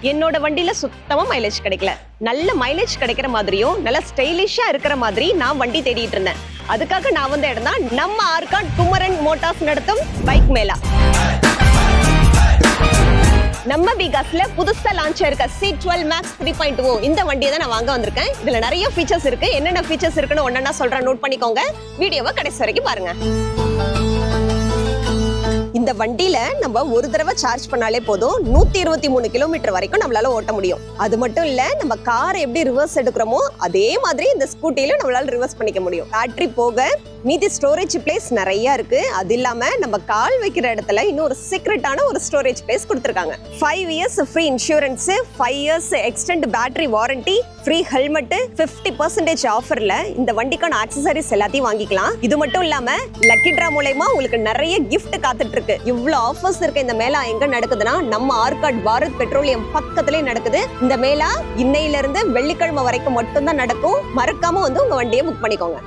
என்னோட வண்டியில சுத்தமா மைலேஜ் கிடைக்கல. நல்ல மைலேஜ் கிடைக்கிற மாதிரியும் நல்ல ஸ்டைலிஷா இருக்கிற மாதிரி நான் வண்டி தேடிட்டு இருந்தேன். அதுக்காக நான் வந்த இடம் தான் நம்ம ஆர்காட் குமரன் மோட்டார்ஸ் நடத்தும் பைக் மேளா. நம்ம பிகாஸ்ல புதுசா லான்ச் ஆயிருக்க C12 Max 3.0 இந்த வண்டியை தான் நான் வாங்க வந்திருக்கேன். இதுல நிறைய ஃபீச்சர்ஸ் இருக்கு. என்னென்ன ஃபீச்சர்ஸ் இருக்குன்னு ஒண்ணா சொல்றேன், நோட் பண்ணிக்கோங்க. வீடியோவை கடைசி வரைக்கும் பாருங்க. இந்த வண்டியில நம்ம ஒரு தடவை சார்ஜ் பண்ணாலே போதும் 123 கிலோமீட்டர் வரைக்கும் நம்மளால ஓட்ட முடியும். அது மட்டும் இல்ல, நம்ம கார் எப்படி ரிவர்ஸ் எடுக்கிறோமோ அதே மாதிரி இந்த ஸ்கூட்டில நம்மளால ரிவர்ஸ் பண்ணிக்க முடியும். பேட்டரி போக மீதி ஸ்டோரேஜ் பிளேஸ் நிறைய இருக்கு. அது இல்லாம நம்ம கால் வைக்கிற இடத்துல இன்னும் ஒரு சீக்ரெட்டான ஒரு ஸ்டோரேஜ் பிளேஸ் கொடுத்திருக்காங்க. 5 years free insurance, 5 years extend battery warranty, free helmet, 50% ஆஃபர்ல இந்த வண்டிக்கான ஆக்சசரிஸ் எல்லாத்தையும் வாங்கிக்கலாம். இது மட்டும் இல்லாம லக்கி டிரா மூலமா உங்களுக்கு நிறைய கிஃப்ட் காத்துட்டு இருக்கு. இவ்வளவு ஆஃபர்ஸ் இருக்க இந்த மேளா எங்க நடக்குதுன்னா நம்ம ஆர்காட் பாரத் பெட்ரோலியம் பக்கத்திலே நடக்குது. இந்த மேளா இன்னையில இருந்து வெள்ளிக்கிழமை வரைக்கும் மட்டும் தான் நடக்கும். மறக்காம வந்து உங்க வண்டியை புக் பண்ணிக்கோங்க.